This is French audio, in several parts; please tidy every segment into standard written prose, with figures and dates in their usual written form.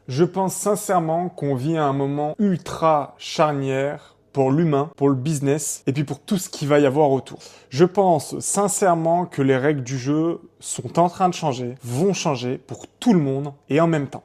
Je pense sincèrement qu'on vit à un moment ultra charnière pour l'humain, pour le business et puis pour tout ce qu'il va y avoir autour. Je pense sincèrement que les règles du jeu sont en train de changer, vont changer pour tout le monde et en même temps.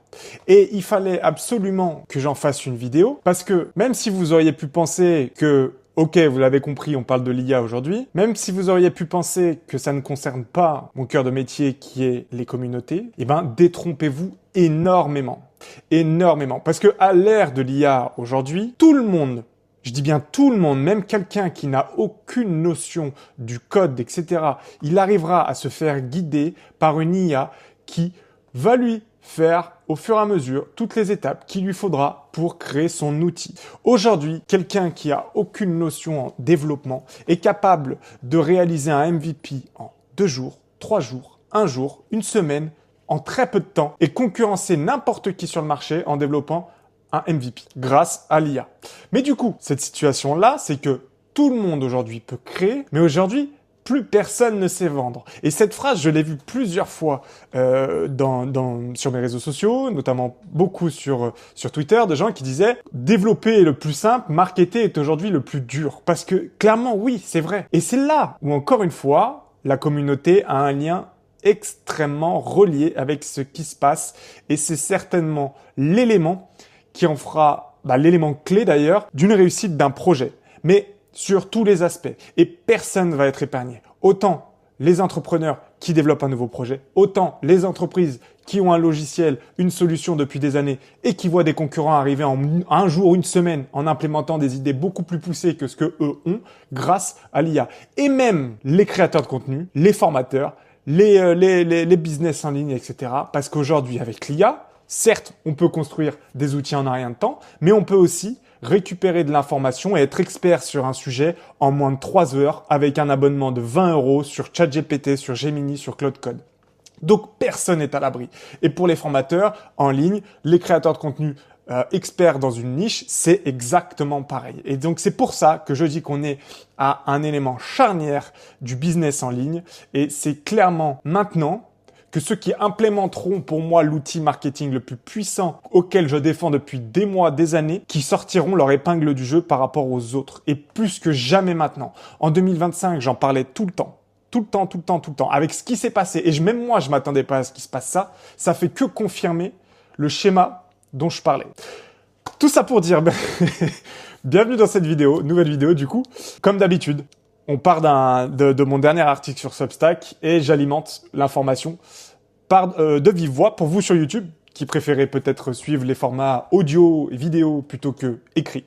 Et il fallait absolument que j'en fasse une vidéo parce que même si vous auriez pu penser que ok, vous l'avez compris, on parle de l'IA aujourd'hui. Même si vous auriez pu penser que ça ne concerne pas mon cœur de métier qui est les communautés, eh ben, détrompez-vous énormément. Énormément. Parce que à l'ère de l'IA aujourd'hui, tout le monde, je dis bien tout le monde, même quelqu'un qui n'a aucune notion du code, etc., il arrivera à se faire guider par une IA qui va lui faire au fur et à mesure toutes les étapes qu'il lui faudra pour créer son outil. Aujourd'hui, quelqu'un qui a aucune notion en développement est capable de réaliser un MVP en 2 jours, 3 jours, 1 jour, 1 semaine, en très peu de temps et concurrencer n'importe qui sur le marché en développant un MVP grâce à l'IA. Mais du coup, cette situation-là, c'est que tout le monde aujourd'hui peut créer, mais aujourd'hui, plus personne ne sait vendre. Et cette phrase, je l'ai vue plusieurs fois sur mes réseaux sociaux, notamment beaucoup sur Twitter, de gens qui disaient « Développer est le plus simple, marketer est aujourd'hui le plus dur ». Parce que clairement, oui, c'est vrai. Et c'est là où, encore une fois, la communauté a un lien extrêmement relié avec ce qui se passe. Et c'est certainement l'élément qui en fera, l'élément clé d'ailleurs, d'une réussite d'un projet. Mais sur tous les aspects. Et personne ne va être épargné. Autant les entrepreneurs qui développent un nouveau projet, autant les entreprises qui ont un logiciel, une solution depuis des années et qui voient des concurrents arriver en un jour, 1 semaine en implémentant des idées beaucoup plus poussées que ce que eux ont grâce à l'IA. Et même les créateurs de contenu, les formateurs, les business en ligne, etc. Parce qu'aujourd'hui, avec l'IA, certes, on peut construire des outils en un rien de temps, mais on peut aussi récupérer de l'information et être expert sur un sujet en moins de 3 heures avec un abonnement de 20 € sur ChatGPT, sur Gemini, sur Claude Code. Donc, personne n'est à l'abri. Et pour les formateurs en ligne, les créateurs de contenu experts dans une niche, c'est exactement pareil. Et donc, c'est pour ça que je dis qu'on est à un élément charnière du business en ligne. Et c'est clairement maintenant que ceux qui implémenteront pour moi l'outil marketing le plus puissant auquel je défends depuis des mois, des années, qui sortiront leur épingle du jeu par rapport aux autres. Et plus que jamais maintenant. En 2025, j'en parlais tout le temps. Tout le temps, tout le temps, tout le temps. Avec ce qui s'est passé, et même moi, je m'attendais pas à ce qui se passe ça fait que confirmer le schéma dont je parlais. Tout ça pour dire, bienvenue dans cette vidéo, nouvelle vidéo du coup. Comme d'habitude, on part de mon dernier article sur Substack et j'alimente l'information de vive voix pour vous sur YouTube qui préférez peut-être suivre les formats audio et vidéo plutôt que écrit.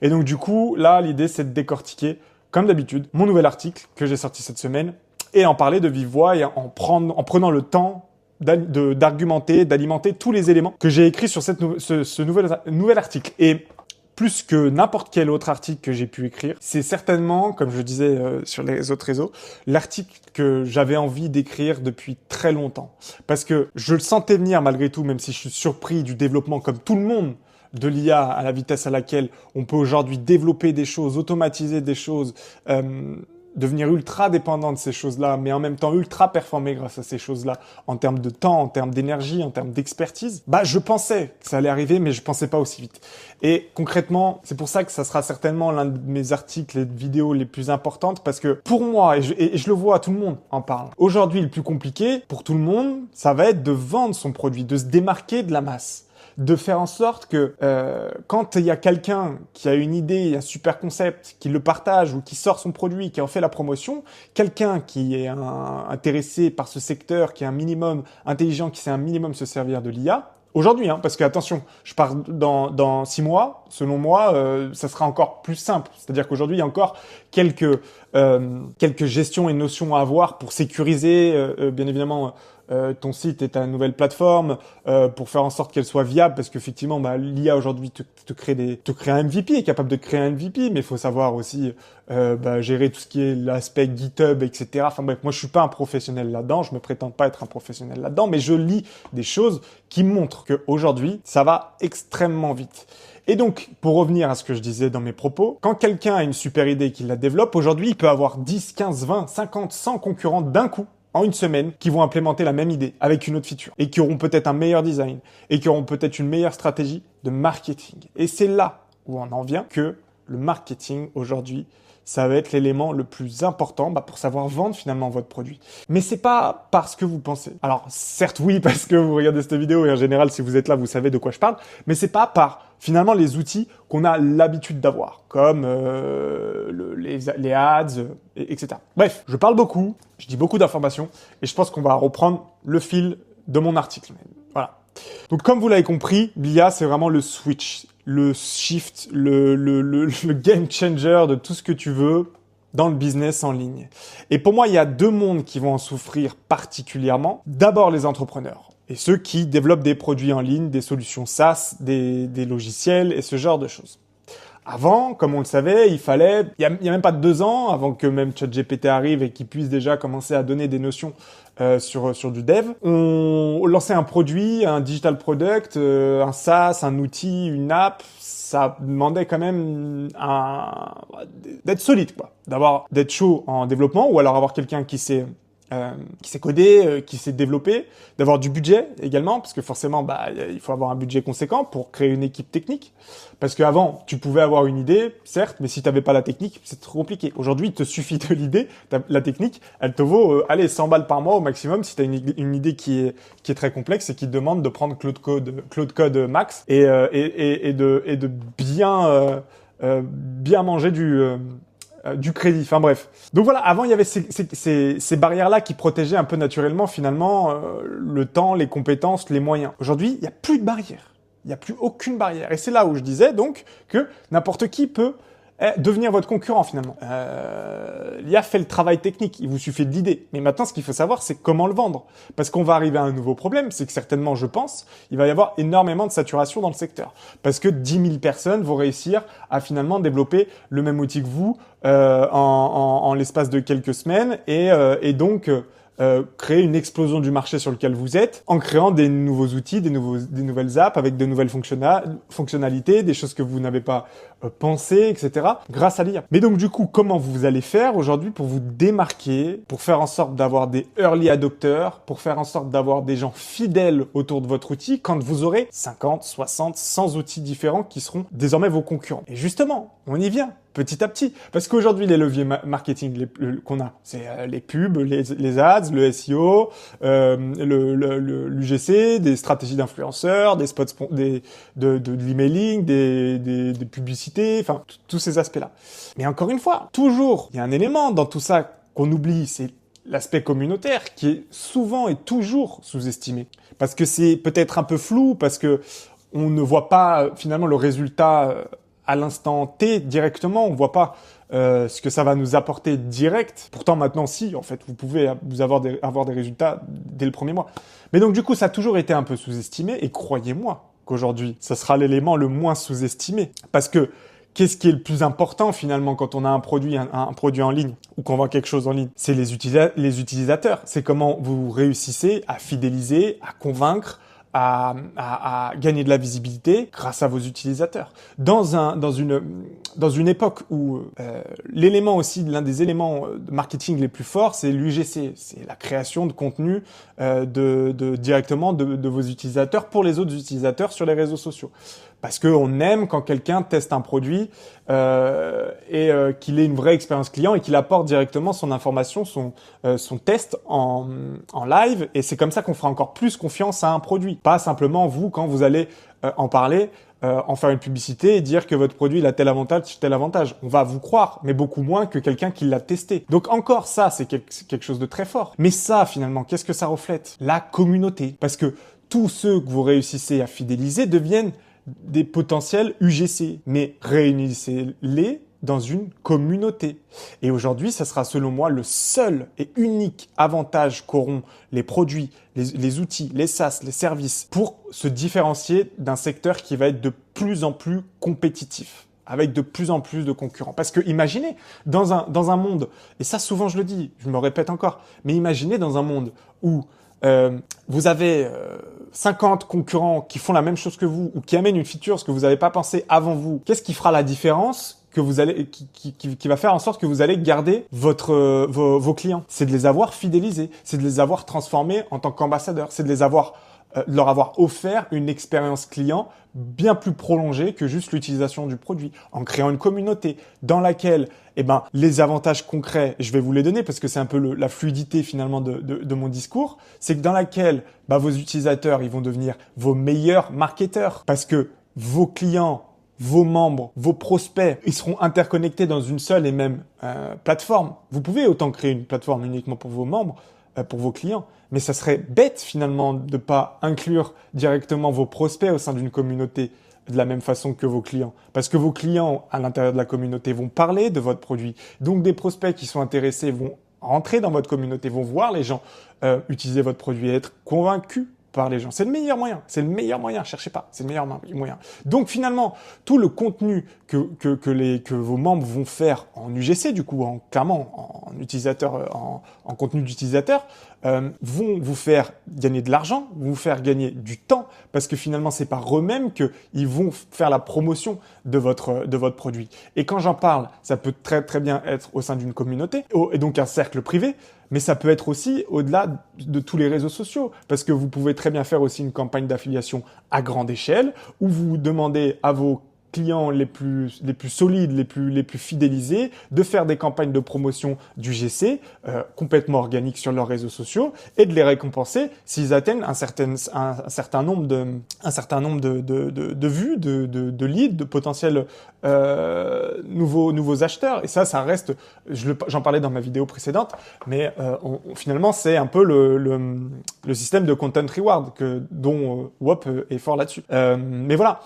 Et donc du coup, là, l'idée c'est de décortiquer, comme d'habitude, mon nouvel article que j'ai sorti cette semaine et en parler de vive voix et en prenant le temps d'argumenter, d'alimenter tous les éléments que j'ai écrits sur ce nouvel article. Et plus que n'importe quel autre article que j'ai pu écrire, c'est certainement, comme je disais sur les autres réseaux, l'article que j'avais envie d'écrire depuis très longtemps. Parce que je le sentais venir malgré tout, même si je suis surpris du développement comme tout le monde de l'IA à la vitesse à laquelle on peut aujourd'hui développer des choses, automatiser des choses, devenir ultra dépendant de ces choses-là, mais en même temps ultra performer grâce à ces choses-là, en termes de temps, en termes d'énergie, en termes d'expertise, je pensais que ça allait arriver, mais je pensais pas aussi vite. Et concrètement, c'est pour ça que ça sera certainement l'un de mes articles et vidéos les plus importantes, parce que pour moi, et je le vois, tout le monde en parle, aujourd'hui, le plus compliqué, pour tout le monde, ça va être de vendre son produit, de se démarquer de la masse. De faire en sorte que quand il y a quelqu'un qui a une idée, un super concept, qui le partage ou qui sort son produit, qui en fait la promotion, quelqu'un qui est intéressé par ce secteur, qui est un minimum intelligent, qui sait un minimum se servir de l'IA, aujourd'hui, parce que attention, je pars dans 6 mois, selon moi, ça sera encore plus simple. C'est-à-dire qu'aujourd'hui, il y a encore quelques gestions et notions à avoir pour sécuriser, bien évidemment, ton site et ta nouvelle plateforme pour faire en sorte qu'elle soit viable parce qu'effectivement l'IA aujourd'hui te crée un MVP, est capable de créer un MVP, mais il faut savoir aussi gérer tout ce qui est l'aspect GitHub, etc. Enfin bref, moi je suis pas un professionnel là-dedans, je me prétends pas être un professionnel là-dedans, mais je lis des choses qui montrent qu'aujourd'hui ça va extrêmement vite. Et donc, pour revenir à ce que je disais dans mes propos, quand quelqu'un a une super idée et qu'il la développe, aujourd'hui, il peut avoir 10, 15, 20, 50, 100 concurrents d'un coup en une semaine, qui vont implémenter la même idée avec une autre feature et qui auront peut-être un meilleur design et qui auront peut-être une meilleure stratégie de marketing. Et c'est là où on en vient que le marketing aujourd'hui, ça va être l'élément le plus important pour savoir vendre finalement votre produit. Mais c'est pas parce que vous pensez. Alors certes oui, parce que vous regardez cette vidéo et en général si vous êtes là, vous savez de quoi je parle, mais c'est pas par finalement les outils qu'on a l'habitude d'avoir, comme les ads, etc. Bref, je parle beaucoup, je dis beaucoup d'informations et je pense qu'on va reprendre le fil de mon article. Voilà. Donc comme vous l'avez compris, l'IA c'est vraiment le switch, le shift, le game changer de tout ce que tu veux dans le business en ligne. Et pour moi, il y a deux mondes qui vont en souffrir particulièrement. D'abord les entrepreneurs et ceux qui développent des produits en ligne, des solutions SaaS, des logiciels et ce genre de choses. Avant, comme on le savait, il y a même pas 2 ans, avant que même ChatGPT arrive et qu'il puisse déjà commencer à donner des notions sur du dev, on lançait un produit, un digital product, un SaaS, un outil, une app. Ça demandait quand même d'être solide, quoi, d'être chaud en développement, ou alors avoir quelqu'un qui sait coder, qui sait développer, d'avoir du budget également, parce que forcément, il faut avoir un budget conséquent pour créer une équipe technique. Parce qu'avant, tu pouvais avoir une idée, certes, mais si tu n'avais pas la technique, c'est trop compliqué. Aujourd'hui, il te suffit de l'idée, la technique, elle te vaut, 100 balles par mois au maximum si tu as une idée qui est très complexe et qui te demande de prendre Claude Code Max et de bien manger du crédit. Enfin bref. Donc voilà, avant il y avait ces barrières-là qui protégeaient un peu naturellement finalement le temps, les compétences, les moyens. Aujourd'hui, il n'y a plus de barrières. Il n'y a plus aucune barrière. Et c'est là où je disais donc que n'importe qui peut devenir votre concurrent finalement. L'IA fait le travail technique, il vous suffit de l'idée. Mais maintenant, ce qu'il faut savoir, c'est comment le vendre. Parce qu'on va arriver à un nouveau problème, c'est que certainement, je pense, il va y avoir énormément de saturation dans le secteur. Parce que 10 000 personnes vont réussir à finalement développer le même outil que vous en l'espace de quelques semaines et donc créer une explosion du marché sur lequel vous êtes en créant des nouveaux outils, des nouvelles apps avec de nouvelles fonctionnalités, des choses que vous n'avez pas pensé, etc. grâce à l'IA. Mais donc du coup, comment vous allez faire aujourd'hui pour vous démarquer, pour faire en sorte d'avoir des early adopters, pour faire en sorte d'avoir des gens fidèles autour de votre outil quand vous aurez 50, 60, 100 outils différents qui seront désormais vos concurrents. Et justement, on y vient. Petit à petit. Parce qu'aujourd'hui, les leviers marketing qu'on a, c'est les pubs, les ads, le SEO, l'UGC, des stratégies d'influenceurs, des spots, de l'emailing, des publicités, enfin, tous ces aspects-là. Mais encore une fois, toujours, il y a un élément dans tout ça qu'on oublie, c'est l'aspect communautaire qui est souvent et toujours sous-estimé. Parce que c'est peut-être un peu flou, parce que on ne voit pas finalement le résultat à l'instant T directement, on voit pas ce que ça va nous apporter direct. Pourtant maintenant si, en fait, vous pouvez avoir des résultats dès le premier mois. Mais donc du coup, ça a toujours été un peu sous-estimé et croyez-moi qu'aujourd'hui, ça sera l'élément le moins sous-estimé. Parce que qu'est-ce qui est le plus important finalement quand on a un produit en ligne ou qu'on vend quelque chose en ligne? C'est les utilisateurs. C'est comment vous réussissez à fidéliser, à convaincre, à gagner de la visibilité grâce à vos utilisateurs. Dans une époque où l'élément aussi, l'un des éléments de marketing les plus forts, c'est l'UGC, c'est la création de contenu directement de vos utilisateurs pour les autres utilisateurs sur les réseaux sociaux. Parce qu'on aime quand quelqu'un teste un produit et qu'il ait une vraie expérience client et qu'il apporte directement son information, son test en live. Et c'est comme ça qu'on fera encore plus confiance à un produit. Pas simplement vous, quand vous allez en parler, en faire une publicité et dire que votre produit il a tel avantage, tel avantage. On va vous croire, mais beaucoup moins que quelqu'un qui l'a testé. Donc encore ça, c'est quelque chose de très fort. Mais ça, finalement, qu'est-ce que ça reflète? La communauté. Parce que tous ceux que vous réussissez à fidéliser deviennent des potentiels UGC, mais réunissez-les dans une communauté. Et aujourd'hui, ça sera selon moi le seul et unique avantage qu'auront les produits, les outils, les SaaS, les services pour se différencier d'un secteur qui va être de plus en plus compétitif, avec de plus en plus de concurrents. Parce que imaginez, dans un monde, et ça souvent je le dis, je me répète encore, mais imaginez dans un monde où vous avez 50 concurrents qui font la même chose que vous ou qui amènent une feature que vous n'avez pas pensé avant vous. Qu'est-ce qui fera la différence que vous allez, qui va faire en sorte que vous allez garder vos clients. C'est de les avoir fidélisés, c'est de les avoir transformés en tant qu'ambassadeurs, c'est de de leur avoir offert une expérience client bien plus prolongée que juste l'utilisation du produit, en créant une communauté dans laquelle, les avantages concrets, je vais vous les donner parce que c'est un peu la fluidité finalement de mon discours, c'est que dans laquelle, vos utilisateurs, ils vont devenir vos meilleurs marketeurs parce que vos clients, vos membres, vos prospects, ils seront interconnectés dans une seule et même plateforme. Vous pouvez autant créer une plateforme uniquement pour vos membres, pour vos clients, mais ça serait bête finalement de pas inclure directement vos prospects au sein d'une communauté de la même façon que vos clients. Parce que vos clients, à l'intérieur de la communauté, vont parler de votre produit. Donc, des prospects qui sont intéressés vont rentrer dans votre communauté, vont voir les gens utiliser votre produit et être convaincus par les gens. C'est le meilleur moyen. C'est le meilleur moyen. Cherchez pas. C'est le meilleur moyen. Donc, finalement, tout le contenu que vos membres vont faire en UGC, du coup, clairement, en contenu d'utilisateur, vont vous faire gagner de l'argent, vont vous faire gagner du temps, parce que finalement, c'est par eux-mêmes qu'ils vont faire la promotion de votre produit. Et quand j'en parle, ça peut très, très bien être au sein d'une communauté, et donc un cercle privé, mais ça peut être aussi au-delà de tous les réseaux sociaux, parce que vous pouvez très bien faire aussi une campagne d'affiliation à grande échelle, où vous demandez à vos clients les plus solides, les plus fidélisés, de faire des campagnes de promotion du GC complètement organiques sur leurs réseaux sociaux et de les récompenser s'ils atteignent un certain nombre de vues, de leads, de potentiels nouveaux acheteurs. Et ça reste, j'en parlais dans ma vidéo précédente, mais finalement c'est un peu le système de content reward dont WOP est fort là-dessus. Mais voilà.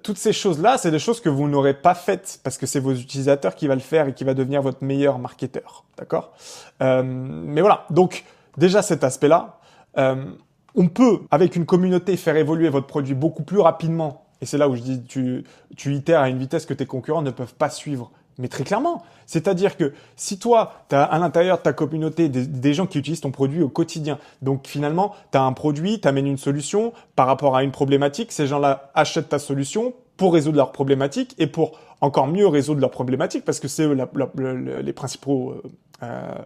Toutes ces choses-là, c'est des choses que vous n'aurez pas faites parce que c'est vos utilisateurs qui va le faire et qui va devenir votre meilleur marketeur, d'accord? Mais voilà, donc déjà cet aspect-là, on peut, avec une communauté, faire évoluer votre produit beaucoup plus rapidement. Et c'est là où je dis, tu itères à une vitesse que tes concurrents ne peuvent pas suivre. Mais très clairement, c'est-à-dire que si toi, tu as à l'intérieur de ta communauté des gens qui utilisent ton produit au quotidien, donc finalement, tu as un produit, tu amènes une solution par rapport à une problématique, ces gens-là achètent ta solution pour résoudre leurs problématiques et pour encore mieux résoudre leurs problématiques, parce que c'est eux les principaux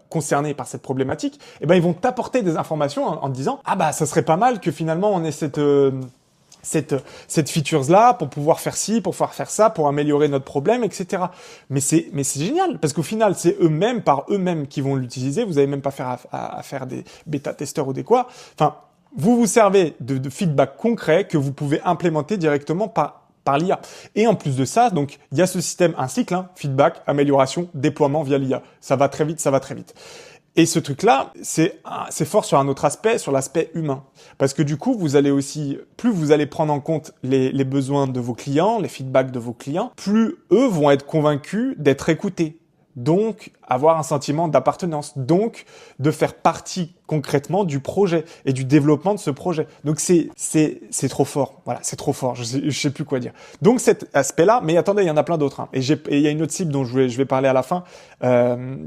concernés par cette problématique, ils vont t'apporter des informations en te disant « Ah ça serait pas mal que finalement on ait cette features-là pour pouvoir faire ci, pour pouvoir faire ça, pour améliorer notre problème, etc. » Mais c'est génial, parce qu'au final, c'est par eux-mêmes qui vont l'utiliser. Vous n'avez même pas à faire des bêta-testeurs ou des quoi. Enfin, vous vous servez de feedback concret que vous pouvez implémenter directement par l'IA. Et en plus de ça, donc, il y a ce système, un cycle, feedback, amélioration, déploiement via l'IA. Ça va très vite, ça va très vite. Et ce truc-là, c'est fort sur un autre aspect, sur l'aspect humain. Parce que du coup, vous allez aussi, plus vous allez prendre en compte les besoins de vos clients, les feedbacks de vos clients, plus eux vont être convaincus d'être écoutés. Donc, avoir un sentiment d'appartenance. Donc, de faire partie concrètement du projet et du développement de ce projet. Donc, c'est trop fort. Voilà, c'est trop fort. Je sais plus quoi dire. Donc, cet aspect-là, mais attendez, il y en a plein d'autres. Et il y a une autre cible dont je vais parler à la fin,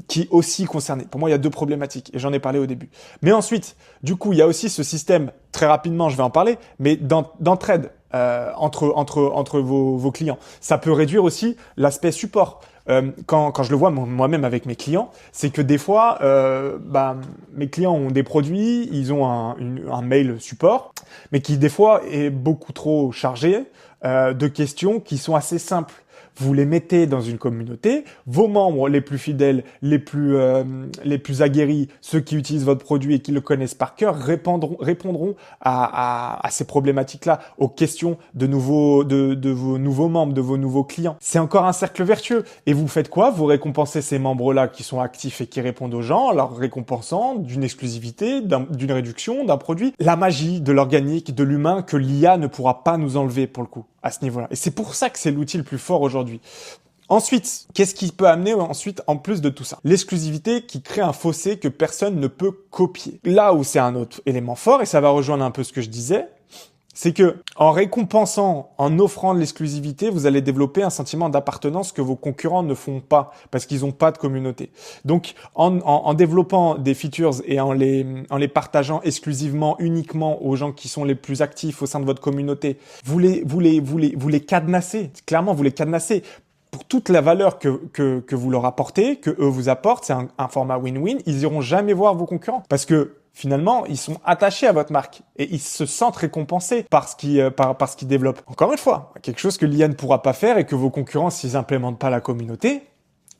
qui est aussi concernée. Pour moi, il y a deux problématiques et j'en ai parlé au début. Mais ensuite, du coup, il y a aussi ce système, très rapidement, je vais en parler, mais d'entraide entre vos clients. Ça peut réduire aussi l'aspect support. Quand je le vois moi-même avec mes clients, c'est que des fois, mes clients ont des produits, ils ont un mail support, mais qui des fois est beaucoup trop chargé de questions qui sont assez simples. Vous les mettez dans une communauté, vos membres les plus fidèles, les plus aguerris, ceux qui utilisent votre produit et qui le connaissent par cœur, répondront à ces problématiques-là, aux questions de vos nouveaux membres, de vos nouveaux clients. C'est encore un cercle vertueux. Et vous faites quoi? Vous récompensez ces membres-là qui sont actifs et qui répondent aux gens, leur récompensant d'une exclusivité, d'une réduction, d'un produit. La magie de l'organique, de l'humain que l'IA ne pourra pas nous enlever pour le coup, à ce niveau-là. Et c'est pour ça que c'est l'outil le plus fort aujourd'hui. Ensuite, qu'est-ce qui peut amener ensuite en plus de tout ça? L'exclusivité qui crée un fossé que personne ne peut copier. Là où c'est un autre élément fort, et ça va rejoindre un peu ce que je disais, c'est que en récompensant, en offrant de l'exclusivité, vous allez développer un sentiment d'appartenance que vos concurrents ne font pas parce qu'ils n'ont pas de communauté. Donc, en développant des features et en les partageant exclusivement, uniquement aux gens qui sont les plus actifs au sein de votre communauté, vous les cadenassez. Clairement, vous les cadenassez. pour toute la valeur que vous leur apportez, que eux vous apportent, c'est un format win-win, ils iront jamais voir vos concurrents. Parce que finalement, ils sont attachés à votre marque et ils se sentent récompensés par ce qu'ils développent. Encore une fois, quelque chose que l'IA ne pourra pas faire et que vos concurrents, s'ils n'implémentent pas la communauté,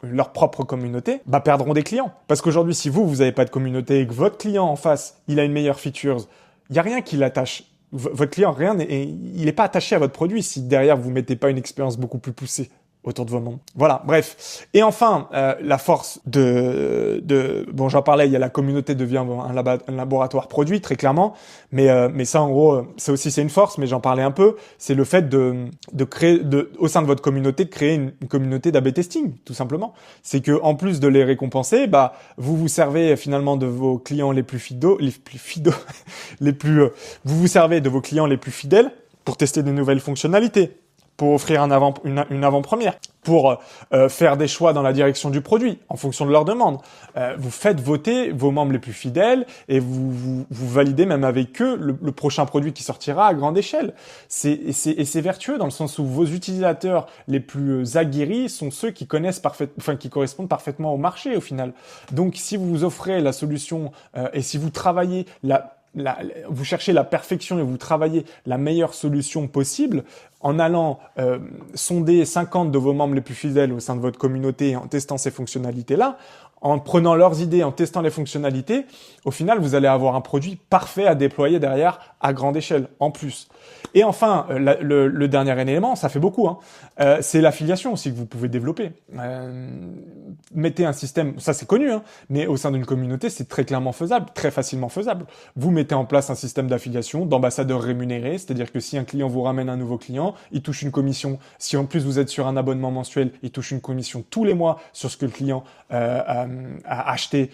leur propre communauté, perdront des clients. Parce qu'aujourd'hui, si vous n'avez pas de communauté et que votre client en face, il a une meilleure feature, il n'y a rien qui l'attache. Votre client, il n'est pas attaché à votre produit si derrière vous mettez pas une expérience beaucoup plus poussée autour de vos membres. Voilà, bref. Et enfin, la force bon, j'en parlais, il y a la communauté devient un laboratoire produit, très clairement. Mais ça, en gros, c'est une force, mais j'en parlais un peu. C'est le fait de créer, au sein de votre communauté, de créer une communauté d'A/B testing, tout simplement. C'est que, en plus de les récompenser, vous vous servez finalement de vos clients les plus vous vous servez de vos clients les plus fidèles pour tester de nouvelles fonctionnalités, pour offrir une avant-première, pour faire des choix dans la direction du produit en fonction de leurs demandes. Vous faites voter vos membres les plus fidèles et vous validez même avec eux le prochain produit qui sortira à grande échelle. C'est vertueux dans le sens où vos utilisateurs les plus aguerris sont ceux qui connaissent qui correspondent parfaitement au marché au final. Donc si vous offrez la solution et si vous travaillez vous cherchez la perfection et vous travaillez la meilleure solution possible en allant sonder 50 de vos membres les plus fidèles au sein de votre communauté et en testant ces fonctionnalités-là, en prenant leurs idées, en testant les fonctionnalités, au final, vous allez avoir un produit parfait à déployer derrière à grande échelle, en plus. Et enfin, le dernier élément, ça fait beaucoup, c'est l'affiliation aussi que vous pouvez développer. Mettez un système, ça c'est connu, mais au sein d'une communauté, c'est très clairement faisable, très facilement faisable. Vous mettez en place un système d'affiliation, d'ambassadeurs rémunérés, c'est-à-dire que si un client vous ramène un nouveau client, il touche une commission. Si en plus vous êtes sur un abonnement mensuel, il touche une commission tous les mois sur ce que le client a acheté.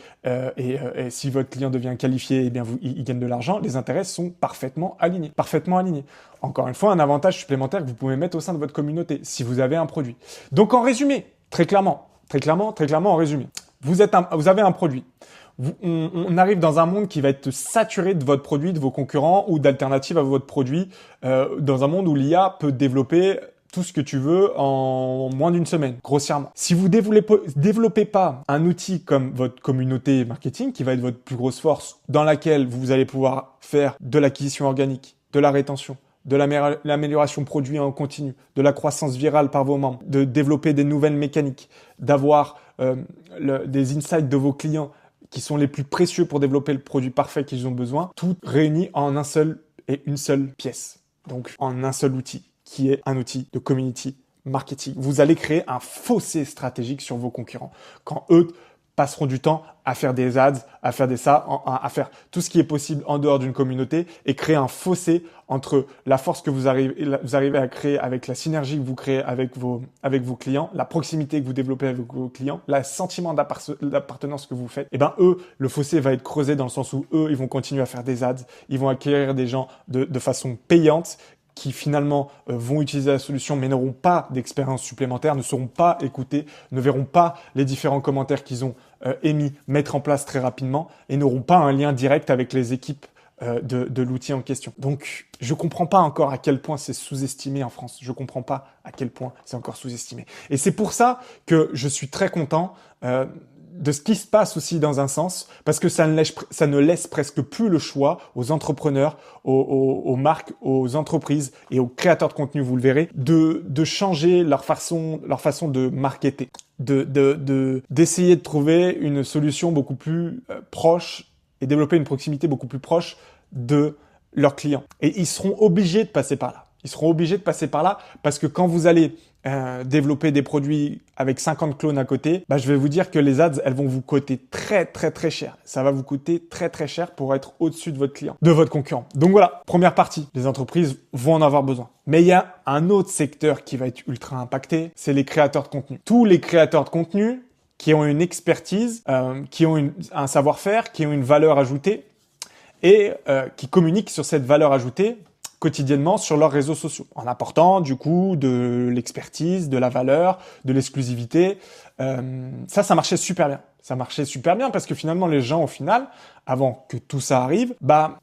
Et si votre client devient qualifié, eh bien il gagne de l'argent. Les intérêts sont parfaitement alignés. Encore une fois, un avantage supplémentaire que vous pouvez mettre au sein de votre communauté si vous avez un produit. Donc en résumé, très clairement en résumé, vous avez un produit. On arrive dans un monde qui va être saturé de votre produit, de vos concurrents ou d'alternatives à votre produit, dans un monde où l'IA peut développer tout ce que tu veux en moins d'une semaine, grossièrement. Si vous développez pas un outil comme votre communauté marketing, qui va être votre plus grosse force, dans laquelle vous allez pouvoir faire de l'acquisition organique, de la rétention, de l'amélioration produit en continu, de la croissance virale par vos membres, de développer des nouvelles mécaniques, d'avoir des insights de vos clients qui sont les plus précieux pour développer le produit parfait qu'ils ont besoin, tout réuni en une seule pièce. Donc en un seul outil, qui est un outil de community marketing. Vous allez créer un fossé stratégique sur vos concurrents. Quand eux passeront du temps à faire des ads, à faire à faire tout ce qui est possible en dehors d'une communauté et créer un fossé entre la force que vous arrivez à créer avec la synergie que vous créez avec vos clients, la proximité que vous développez avec vos clients, le sentiment d'appartenance que vous faites. Et eux, le fossé va être creusé dans le sens où eux, ils vont continuer à faire des ads, ils vont acquérir des gens de façon payante qui finalement vont utiliser la solution mais n'auront pas d'expérience supplémentaire, ne seront pas écoutés, ne verront pas les différents commentaires qu'ils ont émis, mettre en place très rapidement et n'auront pas un lien direct avec les équipes de l'outil en question. Donc, je comprends pas encore à quel point c'est sous-estimé en France. Je comprends pas à quel point c'est encore sous-estimé. Et c'est pour ça que je suis très content de ce qui se passe aussi dans un sens, parce que ça ne laisse presque plus le choix aux entrepreneurs, aux marques, aux entreprises et aux créateurs de contenu, vous le verrez, de changer leur façon de marketer, d'essayer de trouver une solution beaucoup plus proche et développer une proximité beaucoup plus proche de leurs clients. Et ils seront obligés de passer par là. Ils seront obligés de passer par là parce que quand vous allez développer des produits avec 50 clones à côté, je vais vous dire que les ads, elles vont vous coûter très très très cher. Ça va vous coûter très très cher pour être au-dessus de votre concurrent. Donc voilà, première partie, les entreprises vont en avoir besoin. Mais il y a un autre secteur qui va être ultra impacté, c'est les créateurs de contenu. Tous les créateurs de contenu qui ont une expertise, qui ont un savoir-faire, qui ont une valeur ajoutée et qui communiquent sur cette valeur ajoutée quotidiennement sur leurs réseaux sociaux, en apportant du coup de l'expertise, de la valeur, de l'exclusivité. Ça marchait super bien. Ça marchait super bien parce que finalement les gens au final, avant que tout ça arrive,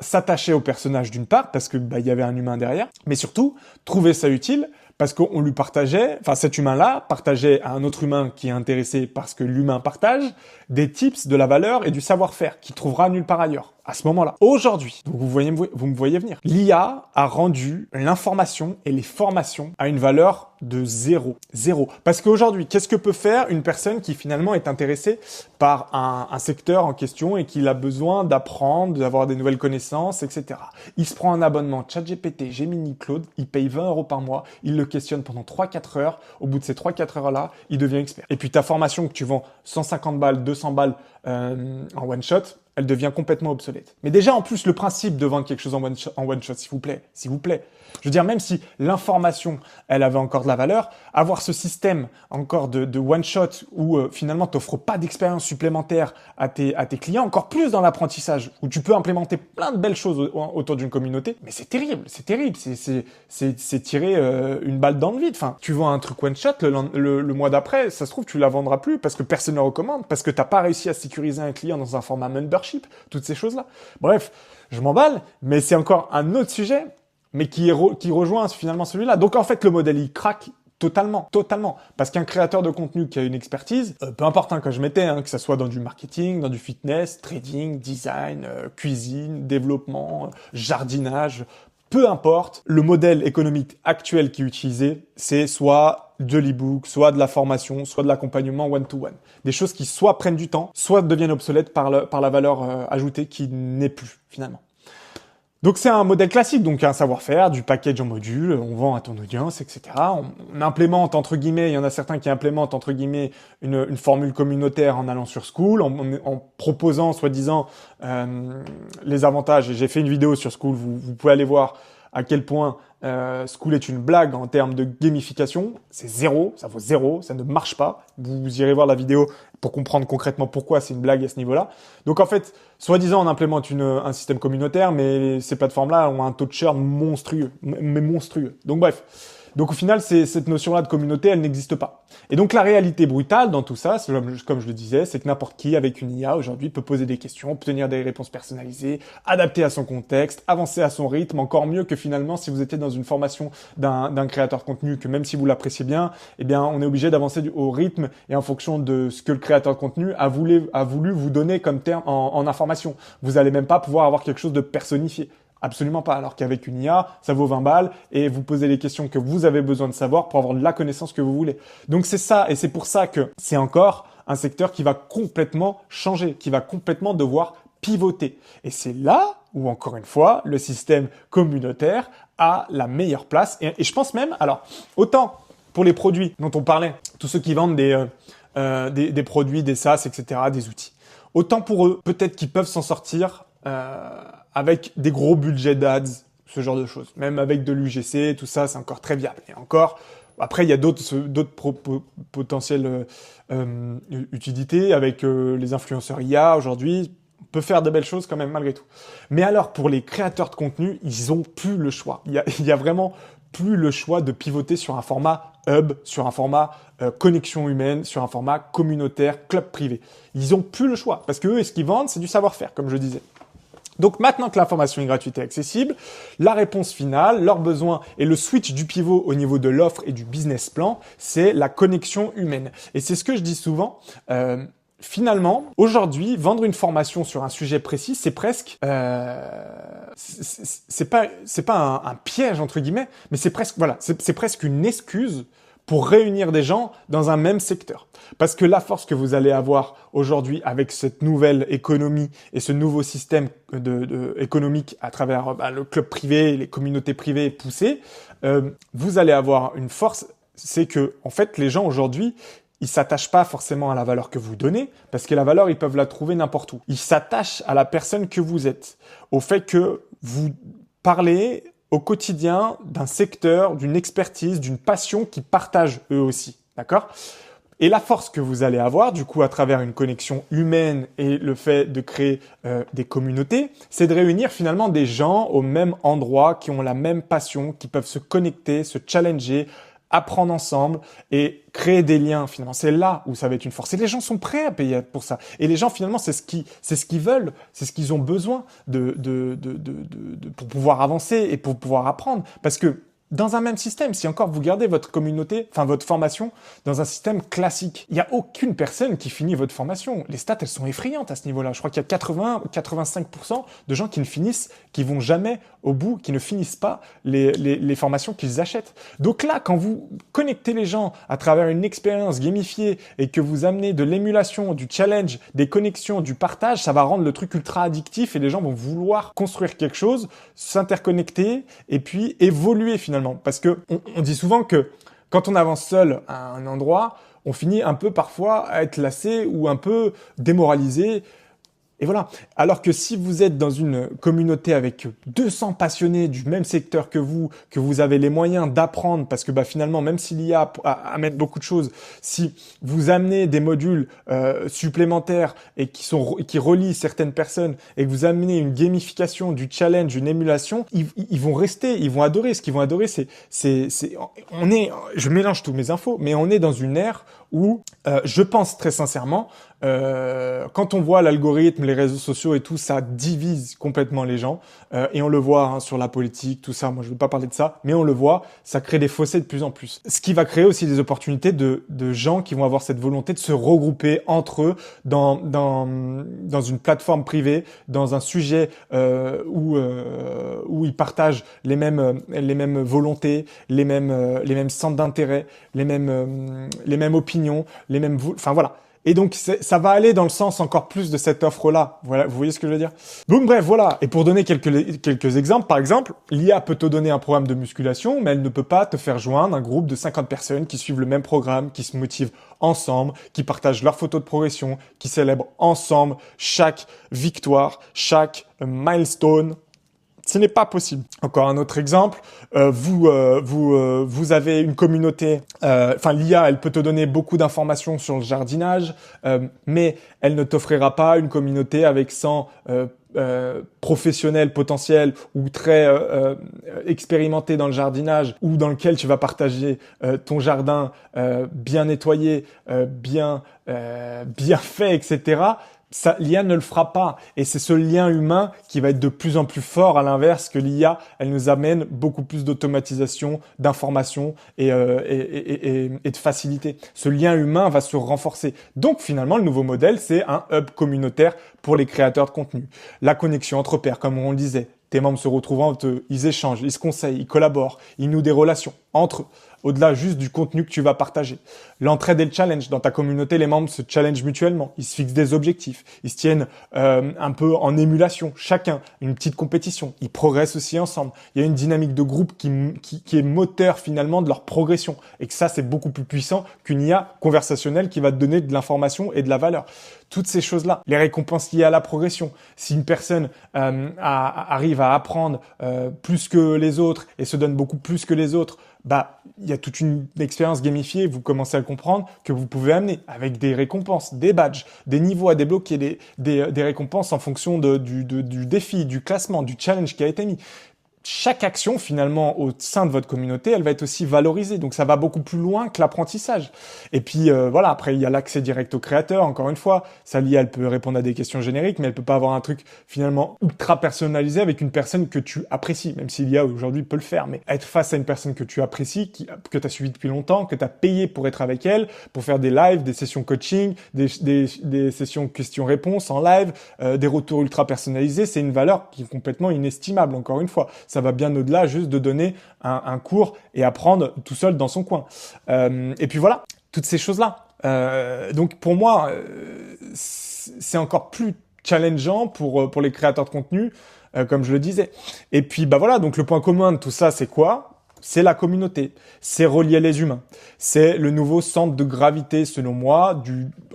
s'attachaient au personnage d'une part parce que il y avait un humain derrière, mais surtout trouvaient ça utile parce qu'on lui partageait, enfin cet humain-là partageait à un autre humain qui est intéressé par ce que l'humain partage, des tips, de la valeur et du savoir-faire qu'il trouvera nulle part ailleurs. À ce moment-là. Aujourd'hui, donc vous me voyez venir. L'IA a rendu l'information et les formations à une valeur de zéro. Zéro. Parce qu'aujourd'hui, qu'est-ce que peut faire une personne qui finalement est intéressée par un secteur en question et qui a besoin d'apprendre, d'avoir des nouvelles connaissances, etc. Il se prend un abonnement ChatGPT, Gemini, Claude, il paye 20 € par mois, il le questionne pendant 3-4 heures. Au bout de ces 3-4 heures-là, il devient expert. Et puis ta formation que tu vends 150 balles, 200 balles en one shot, elle devient complètement obsolète. Mais déjà, en plus, le principe de vendre quelque chose en one shot, s'il vous plaît. Je veux dire, même si l'information, elle avait encore de la valeur, avoir ce système encore de one shot où finalement, t'offres pas d'expérience supplémentaire à tes clients, encore plus dans l'apprentissage, où tu peux implémenter plein de belles choses autour d'une communauté, mais c'est terrible. C'est tirer une balle dans le vide. Enfin, tu vends un truc one shot, le mois d'après, ça se trouve, tu la vendras plus parce que personne ne le recommande, parce que t'as pas réussi à sécuriser un client dans un format membership, toutes ces choses-là. Bref, je m'emballe, mais c'est encore un autre sujet, mais qui rejoint finalement celui-là. Donc en fait, le modèle, il craque totalement. Parce qu'un créateur de contenu qui a une expertise, peu importe quand je mettais, que ça soit dans du marketing, dans du fitness, trading, design, cuisine, développement, jardinage, peu importe, le modèle économique actuel qui est utilisé, c'est soit de l'e-book, soit de la formation, soit de l'accompagnement one-to-one. Des choses qui soit prennent du temps, soit deviennent obsolètes par la valeur ajoutée qui n'est plus finalement. Donc c'est un modèle classique, donc un savoir-faire, du package en module, on vend à ton audience, etc. On implémente, entre guillemets, il y en a certains qui implémentent, entre guillemets, une formule communautaire en allant sur Skool, en proposant, soi-disant, les avantages. Et j'ai fait une vidéo sur Skool, vous pouvez aller voir à quel point Skool est une blague en termes de gamification. C'est zéro, ça vaut zéro, ça ne marche pas. Vous irez voir la vidéo pour comprendre concrètement pourquoi c'est une blague à ce niveau-là. Donc en fait, soi-disant, on implémente un système communautaire, mais ces plateformes-là ont un taux de churn monstrueux, mais monstrueux. Donc bref. Donc au final, cette notion-là de communauté, elle n'existe pas. Et donc la réalité brutale dans tout ça, comme je le disais, c'est que n'importe qui avec une IA aujourd'hui peut poser des questions, obtenir des réponses personnalisées, adapter à son contexte, avancer à son rythme, encore mieux que finalement si vous étiez dans une formation d'un créateur de contenu, que même si vous l'appréciez bien, eh bien on est obligé d'avancer au rythme et en fonction de ce que le créateur de contenu a voulu vous donner comme terme en information. Vous allez même pas pouvoir avoir quelque chose de personnifié. Absolument pas. Alors qu'avec une IA, ça vaut 20 balles et vous posez les questions que vous avez besoin de savoir pour avoir la connaissance que vous voulez. Donc c'est ça, et c'est pour ça que c'est encore un secteur qui va complètement changer, qui va complètement devoir pivoter. Et c'est là où, encore une fois, le système communautaire a la meilleure place. Et je pense même, alors, autant pour les produits dont on parlait, tous ceux qui vendent des produits, des SaaS, etc., des outils. Autant pour eux, peut-être qu'ils peuvent s'en sortir avec des gros budgets d'ads, ce genre de choses. Même avec de l'UGC, tout ça, c'est encore très viable. Et encore, après, il y a d'autres potentielles utilités avec les influenceurs IA aujourd'hui. On peut faire de belles choses quand même malgré tout. Mais alors, pour les créateurs de contenu, ils ont plus le choix. Il y a vraiment plus le choix de pivoter sur un format hub, sur un format connexion humaine, sur un format communautaire, club privé. Ils ont plus le choix parce que eux, ce qu'ils vendent, c'est du savoir-faire, comme je disais. Donc maintenant que l'information est gratuite et accessible, la réponse finale, leurs besoins et le switch du pivot au niveau de l'offre et du business plan, c'est la connexion humaine. Et c'est ce que je dis souvent. Finalement, aujourd'hui, vendre une formation sur un sujet précis, c'est presque, c'est pas un piège entre guillemets, mais c'est presque, voilà, c'est presque une excuse pour réunir des gens dans un même secteur. Parce que la force que vous allez avoir aujourd'hui avec cette nouvelle économie et ce nouveau système économique à travers le club privé, les communautés privées poussées, vous allez avoir une force, c'est que en fait les gens aujourd'hui, ils s'attachent pas forcément à la valeur que vous donnez, parce que la valeur, ils peuvent la trouver n'importe où. Ils s'attachent à la personne que vous êtes, au fait que vous parlez au quotidien d'un secteur, d'une expertise, d'une passion qu'ils partagent eux aussi, d'accord ? Et la force que vous allez avoir, du coup, à travers une connexion humaine et le fait de créer des communautés, c'est de réunir finalement des gens au même endroit, qui ont la même passion, qui peuvent se connecter, se challenger, apprendre ensemble et créer des liens finalement. C'est là où ça va être une force. Et les gens sont prêts à payer pour ça. Et les gens finalement, c'est ce qu'ils veulent, c'est ce qu'ils ont besoin pour pouvoir avancer et pour pouvoir apprendre. Parce que dans un même système. Si encore vous gardez votre communauté, enfin votre formation dans un système classique, il n'y a aucune personne qui finit votre formation. Les stats, elles sont effrayantes à ce niveau-là. Je crois qu'il y a 80-85% de gens qui ne finissent, qui vont jamais au bout, qui ne finissent pas les formations qu'ils achètent. Donc là, quand vous connectez les gens à travers une expérience gamifiée et que vous amenez de l'émulation, du challenge, des connexions, du partage, ça va rendre le truc ultra addictif et les gens vont vouloir construire quelque chose, s'interconnecter et puis évoluer finalement. Parce que on dit souvent que quand on avance seul à un endroit, on finit un peu parfois à être lassé ou un peu démoralisé. Et voilà. Alors que si vous êtes dans une communauté avec 200 passionnés du même secteur que vous avez les moyens d'apprendre, parce que finalement, même s'il y a à mettre beaucoup de choses, si vous amenez des modules supplémentaires et qui relient certaines personnes et que vous amenez une gamification, du challenge, une émulation, ils vont rester, ils vont adorer. Ce qu'ils vont adorer, je mélange tous mes infos, mais on est dans une ère où je pense très sincèrement, quand on voit l'algorithme, les réseaux sociaux et tout, ça divise complètement les gens. Et on le voit sur la politique, tout ça. Moi, je ne veux pas parler de ça, mais on le voit, ça crée des fossés de plus en plus. Ce qui va créer aussi des opportunités de gens qui vont avoir cette volonté de se regrouper entre eux dans une plateforme privée, dans un sujet où ils partagent les mêmes volontés, les mêmes centres d'intérêt, les mêmes opinions, enfin voilà. Et donc, ça va aller dans le sens encore plus de cette offre-là. Voilà, vous voyez ce que je veux dire? Donc bref, voilà. Et pour donner quelques exemples, par exemple, l'IA peut te donner un programme de musculation, mais elle ne peut pas te faire joindre un groupe de 50 personnes qui suivent le même programme, qui se motivent ensemble, qui partagent leurs photos de progression, qui célèbrent ensemble chaque victoire, chaque milestone. Ce n'est pas possible. Encore un autre exemple, vous avez une communauté, l'IA, elle peut te donner beaucoup d'informations sur le jardinage, mais elle ne t'offrira pas une communauté avec 100 professionnels potentiels ou très expérimentés dans le jardinage ou dans lequel tu vas partager ton jardin bien nettoyé, bien fait, etc. Ça, l'IA ne le fera pas. Et c'est ce lien humain qui va être de plus en plus fort, à l'inverse que l'IA, elle nous amène beaucoup plus d'automatisation, d'information et de facilité. Ce lien humain va se renforcer. Donc finalement, le nouveau modèle, c'est un hub communautaire pour les créateurs de contenu. La connexion entre pairs, comme on le disait. Tes membres se retrouvent, ils échangent, ils se conseillent, ils collaborent, ils nouent des relations entre eux, au-delà juste du contenu que tu vas partager. L'entraide et le challenge. Dans ta communauté, les membres se challengent mutuellement, ils se fixent des objectifs, ils se tiennent un peu en émulation, chacun, une petite compétition, ils progressent aussi ensemble. Il y a une dynamique de groupe qui est moteur finalement de leur progression et que ça, c'est beaucoup plus puissant qu'une IA conversationnelle qui va te donner de l'information et de la valeur. Toutes ces choses-là, les récompenses liées à la progression. Si une personne arrive à apprendre plus que les autres et se donne beaucoup plus que les autres, il y a toute une expérience gamifiée, vous commencez à le comprendre, que vous pouvez amener avec des récompenses, des badges, des niveaux à débloquer, des récompenses en fonction du défi, du classement, du challenge qui a été mis. Chaque action, finalement, au sein de votre communauté, elle va être aussi valorisée. Donc, ça va beaucoup plus loin que l'apprentissage. Et puis, voilà, après, il y a l'accès direct au créateur. Encore une fois, ça, l'IA, elle peut répondre à des questions génériques, mais elle peut pas avoir un truc, finalement, ultra personnalisé avec une personne que tu apprécies. Même si l'IA, aujourd'hui, peut le faire. Mais être face à une personne que tu apprécies, que tu as suivi depuis longtemps, que tu as payé pour être avec elle, pour faire des lives, des sessions coaching, des sessions questions-réponses en live, des retours ultra personnalisés, c'est une valeur qui est complètement inestimable, encore une fois. Ça va bien au-delà juste de donner un cours et apprendre tout seul dans son coin. Et puis voilà, toutes ces choses-là. Donc pour moi, c'est encore plus challengeant pour les créateurs de contenu, comme je le disais. Et puis voilà, donc le point commun de tout ça, c'est quoi ? C'est la communauté, c'est relier les humains. C'est le nouveau centre de gravité, selon moi,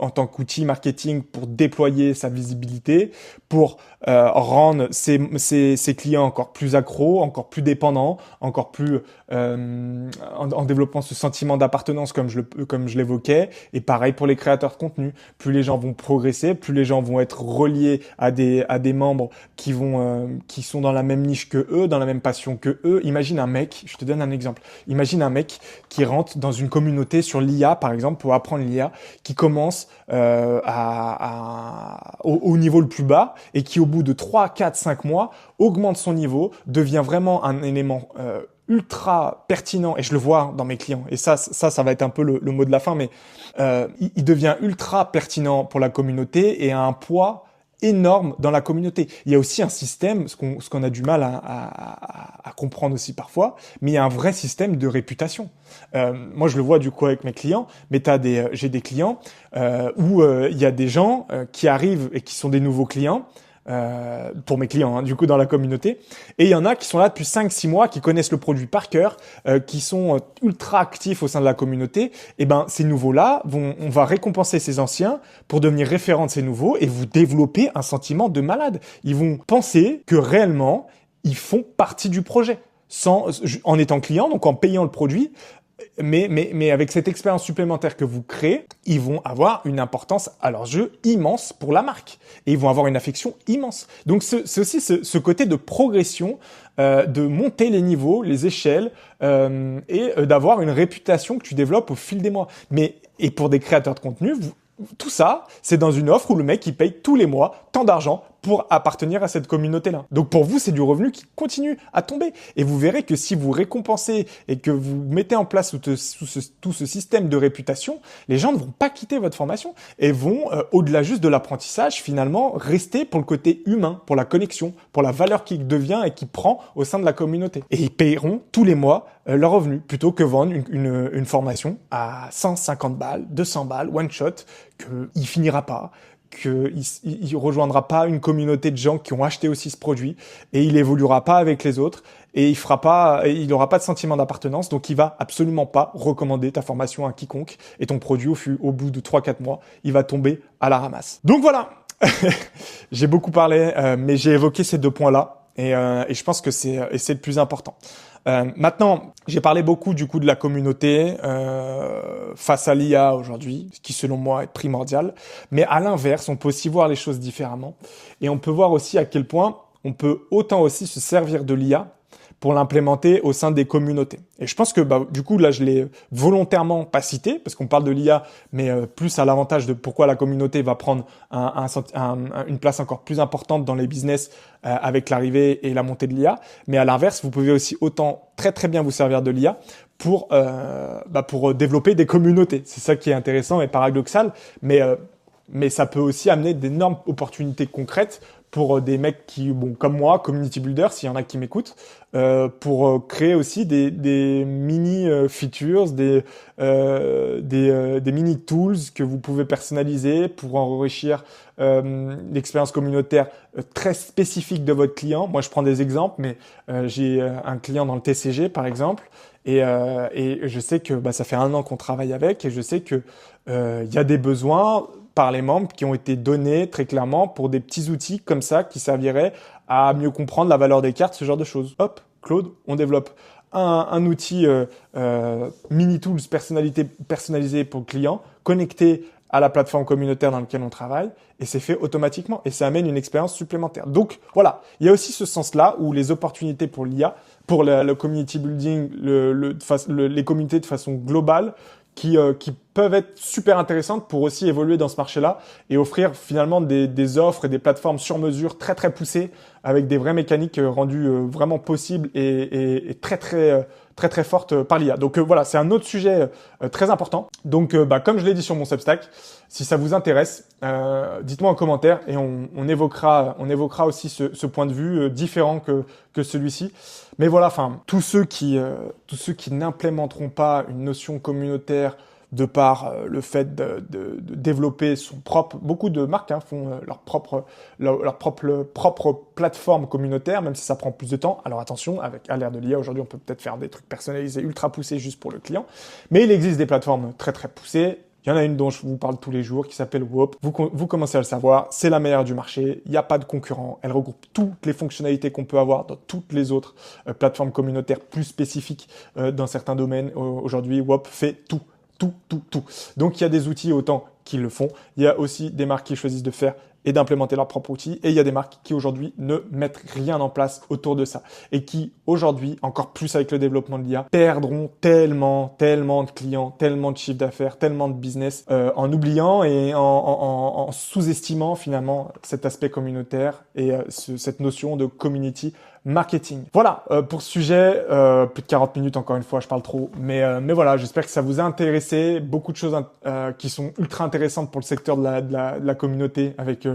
en tant qu'outil marketing pour déployer sa visibilité, pour rendre ses clients encore plus accros, encore plus dépendants, encore plus en développant ce sentiment d'appartenance comme je l'évoquais. Et pareil pour les créateurs de contenu. Plus les gens vont progresser, plus les gens vont être reliés à des membres qui sont dans la même niche que eux, dans la même passion que eux. Imagine un mec, je te donne un exemple. Imagine un mec qui rentre dans une communauté sur l'IA, par exemple, pour apprendre l'IA, qui commence au niveau le plus bas et qui, au bout de 3, 4, 5 mois, augmente son niveau, devient vraiment un élément ultra pertinent, et je le vois dans mes clients, et ça va être un peu le mot de la fin, mais il devient ultra pertinent pour la communauté et a un poids énorme dans la communauté. Il y a aussi un système, ce qu'on a du mal à comprendre aussi parfois, mais il y a un vrai système de réputation. Moi, je le vois du coup avec mes clients, mais j'ai des clients où il y a des gens qui arrivent et qui sont des nouveaux clients, pour mes clients, hein, du coup dans la communauté, et il y en a qui sont là depuis 5-6 mois, qui connaissent le produit par cœur, qui sont ultra actifs au sein de la communauté. Et ben ces nouveaux-là, on va récompenser ces anciens pour devenir référents de ces nouveaux et vous développer un sentiment de malade. Ils vont penser que réellement ils font partie du projet, en étant client, donc en payant le produit. Mais avec cette expérience supplémentaire que vous créez, ils vont avoir une importance à leur jeu immense pour la marque. Et ils vont avoir une affection immense. Donc c'est aussi ce côté de progression, de monter les niveaux, les échelles, et d'avoir une réputation que tu développes au fil des mois. Et pour des créateurs de contenu, tout ça, c'est dans une offre où le mec, il paye tous les mois tant d'argent pour appartenir à cette communauté-là. Donc pour vous, c'est du revenu qui continue à tomber. Et vous verrez que si vous récompensez et que vous mettez en place tout ce système de réputation, les gens ne vont pas quitter votre formation et vont, au-delà juste de l'apprentissage, finalement, rester pour le côté humain, pour la connexion, pour la valeur qu'il devient et qu'il prend au sein de la communauté. Et ils payeront tous les mois leur revenu, plutôt que vendre une formation à 150 balles, 200 balles, one shot, qu'il finira pas, qu'il rejoindra pas une communauté de gens qui ont acheté aussi ce produit, et il évoluera pas avec les autres, et il aura pas de sentiment d'appartenance, donc il va absolument pas recommander ta formation à quiconque, et ton produit au bout de 3-4 mois, il va tomber à la ramasse. Donc voilà. J'ai beaucoup parlé, mais j'ai évoqué ces 2 points-là, et je pense que c'est le plus important. Maintenant, j'ai parlé beaucoup du coup de la communauté face à l'IA aujourd'hui, ce qui selon moi est primordial. Mais à l'inverse, on peut aussi voir les choses différemment. Et on peut voir aussi à quel point on peut autant aussi se servir de l'IA pour l'implémenter au sein des communautés. Et je pense que du coup là je l'ai volontairement pas cité parce qu'on parle de l'IA, mais plus à l'avantage de pourquoi la communauté va prendre une place encore plus importante dans les business avec l'arrivée et la montée de l'IA. Mais à l'inverse, vous pouvez aussi autant très très bien vous servir de l'IA pour développer des communautés. C'est ça qui est intéressant et paradoxal, mais ça peut aussi amener d'énormes opportunités concrètes pour des mecs qui, comme moi, community builder, s'il y en a qui m'écoutent, pour créer aussi des mini features, des mini tools que vous pouvez personnaliser pour enrichir l'expérience communautaire très spécifique de votre client. Moi, je prends des exemples, mais j'ai un client dans le TCG, par exemple, et je sais que ça fait 1 an qu'on travaille avec, et je sais que y a des besoins par les membres qui ont été donnés très clairement pour des petits outils comme ça qui serviraient à mieux comprendre la valeur des cartes, ce genre de choses. Hop, Claude, on développe un outil mini tools personnalisé pour le client, connecté à la plateforme communautaire dans laquelle on travaille, et c'est fait automatiquement, et ça amène une expérience supplémentaire. Donc voilà, il y a aussi ce sens-là où les opportunités pour l'IA, pour le community building, les communautés de façon globale, qui peuvent être super intéressantes pour aussi évoluer dans ce marché-là et offrir finalement des offres et des plateformes sur mesure très très poussées avec des vraies mécaniques rendues vraiment possibles et très très très très fortes par l'IA. Donc voilà, c'est un autre sujet très important. Donc comme je l'ai dit sur mon Substack, si ça vous intéresse, dites-moi en commentaire et on évoquera aussi ce point de vue différent que celui-ci. Mais voilà, enfin, tous ceux qui n'implémenteront pas une notion communautaire de par le fait de développer beaucoup de marques font leur propre plateforme communautaire, même si ça prend plus de temps. Alors attention, à l'ère de l'IA aujourd'hui, on peut peut-être faire des trucs personnalisés ultra poussés juste pour le client, mais il existe des plateformes très très poussées. Il y en a une dont je vous parle tous les jours qui s'appelle Whop. Vous commencez à le savoir, c'est la meilleure du marché. Il n'y a pas de concurrent. Elle regroupe toutes les fonctionnalités qu'on peut avoir dans toutes les autres plateformes communautaires plus spécifiques dans certains domaines. Aujourd'hui, Whop fait tout. Donc il y a des outils autant qui le font. Il y a aussi des marques qui choisissent de faire et d'implémenter leurs propres outils. Et il y a des marques qui aujourd'hui ne mettent rien en place autour de ça. Et qui aujourd'hui, encore plus avec le développement de l'IA, perdront tellement de clients, tellement de chiffre d'affaires, tellement de business, en oubliant et en sous-estimant finalement cet aspect communautaire et cette notion de community marketing. Voilà pour ce sujet, plus de 40 minutes encore une fois, je parle trop, mais voilà, j'espère que ça vous a intéressé, beaucoup de choses qui sont ultra intéressantes pour le secteur de la communauté avec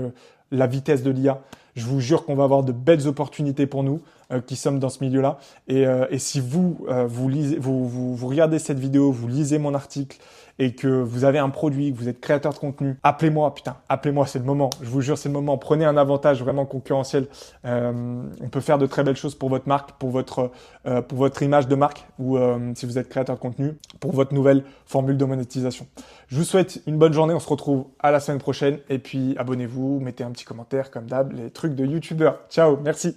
la vitesse de l'IA. Je vous jure qu'on va avoir de belles opportunités pour nous qui sommes dans ce milieu-là. Et si vous regardez cette vidéo, vous lisez mon article et que vous avez un produit, que vous êtes créateur de contenu, appelez-moi, putain, appelez-moi, c'est le moment. Je vous jure, c'est le moment. Prenez un avantage vraiment concurrentiel. On peut faire de très belles choses pour votre marque, pour votre image de marque ou si vous êtes créateur de contenu, pour votre nouvelle formule de monétisation. Je vous souhaite une bonne journée. On se retrouve à la semaine prochaine. Et puis, abonnez-vous, mettez un petit commentaire comme d'hab, les trucs de YouTubeurs. Ciao, merci.